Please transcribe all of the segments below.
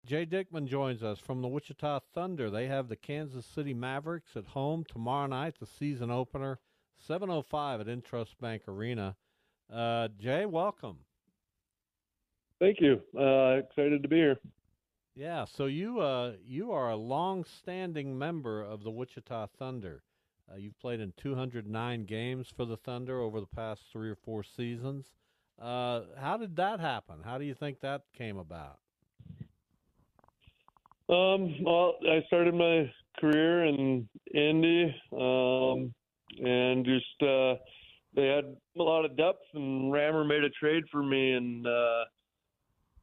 Jay Dicman joins us from the Wichita Thunder. They have the Kansas City Mavericks at home tomorrow night, the season opener, 7:05 at Intrust Bank Arena. Jay, welcome. Thank you. Excited to be here. Yeah, so you are a long-standing member of the Wichita Thunder. You've played in 209 games for the Thunder over the past 3 or 4 seasons. How did that happen? How do you think that came about? Well, I started my career in Indy, and just they had a lot of depth, and Rammer made a trade for me, and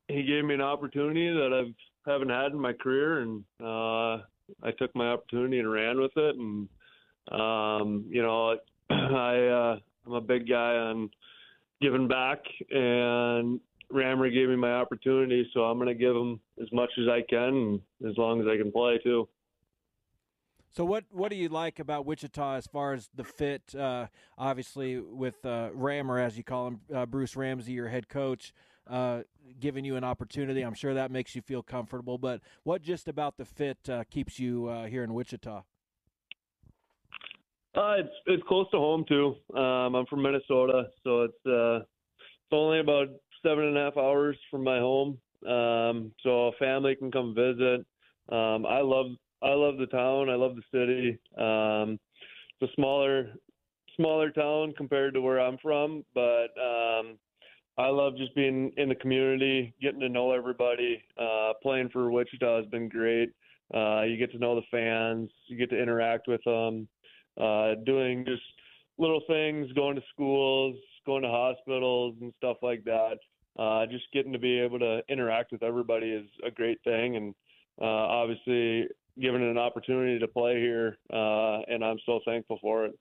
he gave me an opportunity that haven't had in my career, and I took my opportunity and ran with it, and I'm a big guy on giving back, and Rammer gave me my opportunity, so I'm going to give him as much as I can, and as long as I can play too. So what do you like about Wichita as far as the fit? Obviously, with Rammer, as you call him, Bruce Ramsey, your head coach, giving you an opportunity. I'm sure that makes you feel comfortable. But what just about the fit keeps you here in Wichita? It's close to home too. I'm from Minnesota, so it's only about 7.5 hours from my home. So a family can come visit. I love the town. I love the city. It's a smaller town compared to where I'm from, but I love just being in the community, getting to know everybody. Playing for Wichita has been great. You get to know the fans. You get to interact with them. Doing just little things, going to schools, going to hospitals and stuff like that. Just getting to be able to interact with everybody is a great thing, and obviously given an opportunity to play here, and I'm so thankful for it.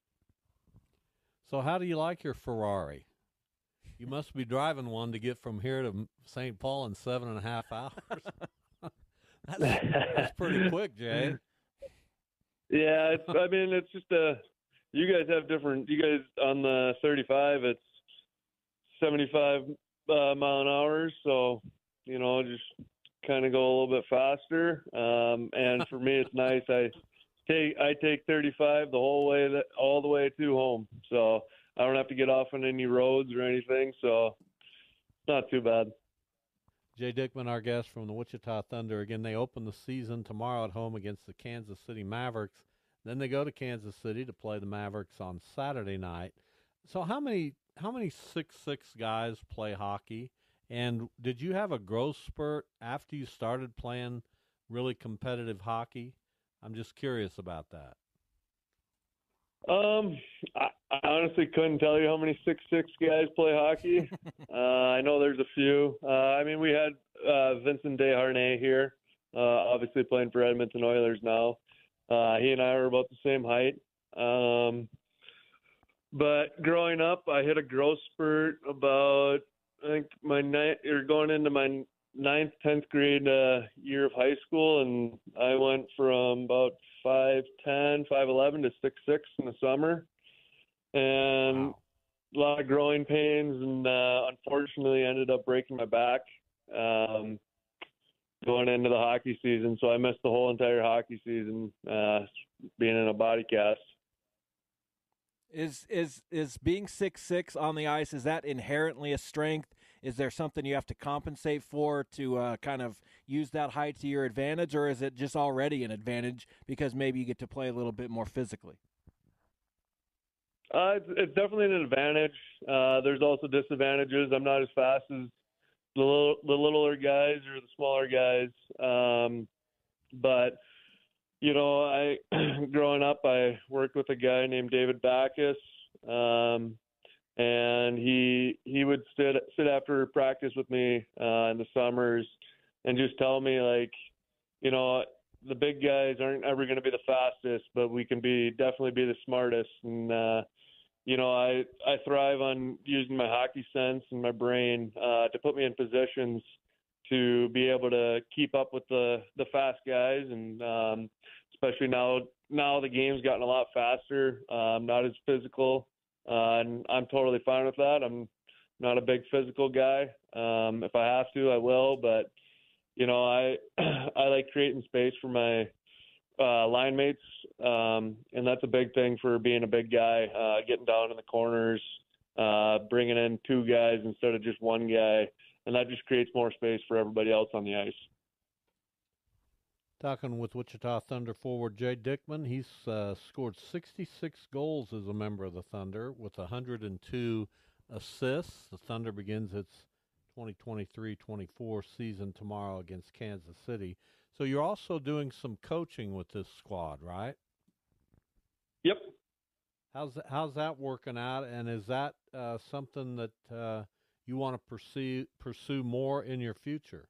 So how do you like your Ferrari? You must be driving one to get from here to St. Paul in 7.5 hours. that's pretty quick, Jay. Yeah, it's just you guys have different. You guys on the 35, it's 75 mile an hour, so just kind of go a little bit faster. And for me, it's nice. I take 35 the whole way all the way to home, so I don't have to get off on any roads or anything. So it's not too bad. Jay Dicman, our guest from the Wichita Thunder. Again, they open the season tomorrow at home against the Kansas City Mavericks. Then they go to Kansas City to play the Mavericks on Saturday night. So how many 6'6" guys play hockey? And did you have a growth spurt after you started playing really competitive hockey? I'm just curious about that. I honestly couldn't tell you how many 6'6" guys play hockey. I know there's a few. We had Vincent Desharnais here, obviously playing for Edmonton Oilers now. He and I are about the same height. But growing up, I hit a growth spurt about, I think, going into my 9th, 10th grade year of high school, and I went from about 5'10", 5'11" to 6'6" in the summer, and Wow. a lot of growing pains, and unfortunately ended up breaking my back going into the hockey season. So I missed the whole entire hockey season being in a body cast. Is being 6'6" on the ice, is that inherently a strength? Is there something you have to compensate for to kind of use that height to your advantage, or is it just already an advantage because maybe you get to play a little bit more physically? It's definitely an advantage. There's also disadvantages. I'm not as fast as the littler guys or the smaller guys. But I growing up, I worked with a guy named David Backus, and he would sit after practice with me in the summers and just tell me, like, the big guys aren't ever going to be the fastest, but we can definitely be the smartest. And I thrive on using my hockey sense and my brain to put me in positions to be able to keep up with the fast guys, and especially now the game's gotten a lot faster, not as physical, and I'm totally fine with that. I'm not a big physical guy. If I have to, I will, but I I like creating space for my line mates, and that's a big thing for being a big guy. Getting down in the corners, bringing in two guys instead of just one guy, and that just creates more space for everybody else on the ice. Talking with Wichita Thunder forward Jay Dicman, he's scored 66 goals as a member of the Thunder with 102 assists. The Thunder begins its 2023-24 season tomorrow against Kansas City. So you're also doing some coaching with this squad, right? Yep. How's that working out? And is that something that you want to pursue more in your future?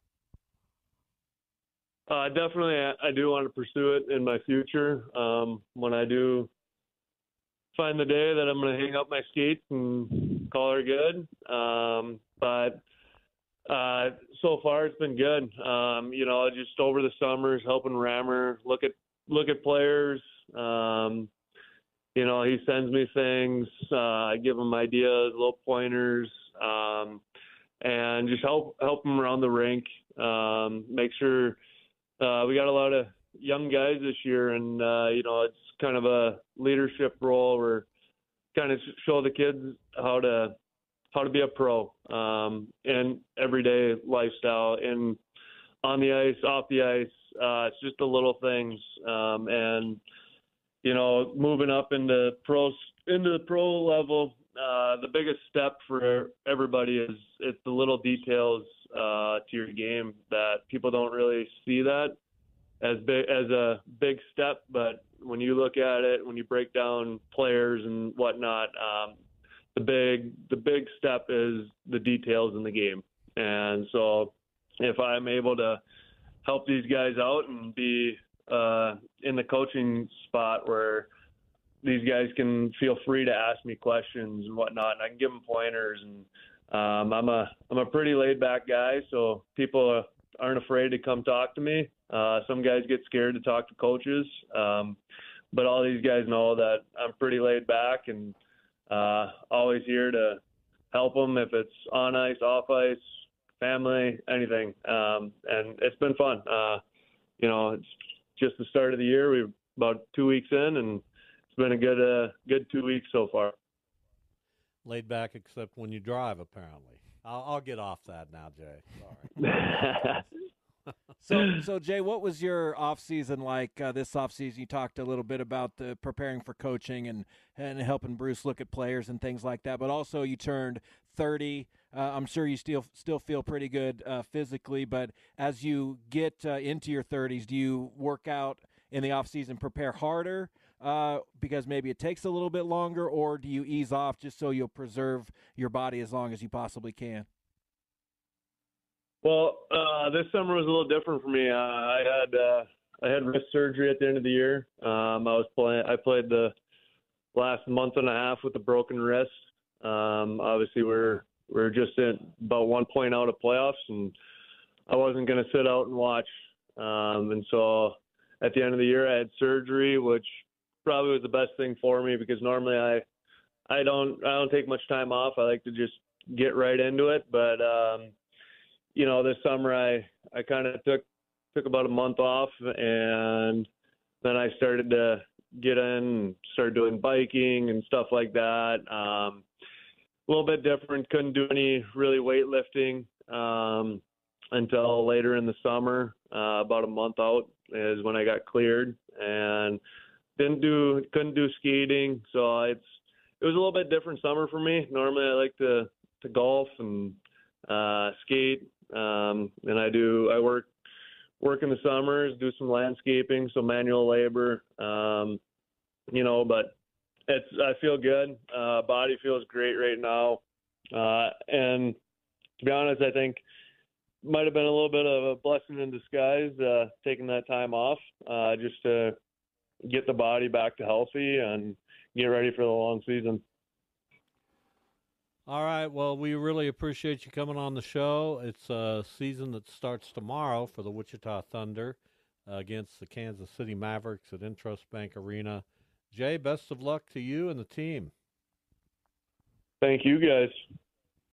Definitely, I do want to pursue it in my future. When I do find the day that I'm going to hang up my skates and call her good. But so far it's been good. Just over the summers helping Rammer look at players. He sends me things. I give him ideas, little pointers, and just help him around the rink. Make sure. We got a lot of young guys this year, and it's kind of a leadership role. We're kind of show the kids how to be a pro in everyday lifestyle, and on the ice, off the ice. It's just the little things, and moving up into the pro level. The biggest step for everybody is it's the little details to your game that people don't really see that as a big step, but when you look at it, when you break down players and whatnot, the big step is the details in the game. And so if I'm able to help these guys out and be in the coaching spot where these guys can feel free to ask me questions and whatnot, and I can give them pointers. And I'm a pretty laid back guy, so people aren't afraid to come talk to me. Some guys get scared to talk to coaches, but all these guys know that I'm pretty laid back and always here to help them if it's on ice, off ice, family, anything. And it's been fun. It's just the start of the year. We're about 2 weeks in, and it's been a good 2 weeks so far. Laid back, except when you drive, apparently. I'll get off that now, Jay. Sorry. So Jay, what was your off season like this off season? You talked a little bit about the preparing for coaching and helping Bruce look at players and things like that. But also, you turned 30. I'm sure you still feel pretty good physically. But as you get into your 30s, do you work out in the off season, prepare harder because maybe it takes a little bit longer, or do you ease off just so you'll preserve your body as long as you possibly can? Well, this summer was a little different for me. I had wrist surgery at the end of the year. I played the last month and a half with a broken wrist. Obviously, we're just about 1 point out of playoffs, and I wasn't going to sit out and watch. And so at the end of the year, I had surgery, which probably was the best thing for me because normally I don't take much time off. I like to just get right into it, but this summer I kind of took about a month off, and then I started to get in and started doing biking and stuff like that. A little bit different. Couldn't do any really weightlifting until later in the summer. About a month out is when I got cleared, and couldn't do skating. So it was a little bit different summer for me. Normally I like to golf and skate. And I work in the summers, do some landscaping, some manual labor, but I feel good. Body feels great right now. And to be honest, I think might have been a little bit of a blessing in disguise, taking that time off, just to get the body back to healthy and get ready for the long season. All right. Well, we really appreciate you coming on the show. It's a season that starts tomorrow for the Wichita Thunder against the Kansas City Mavericks at Intrust Bank Arena. Jay, best of luck to you and the team. Thank you, guys.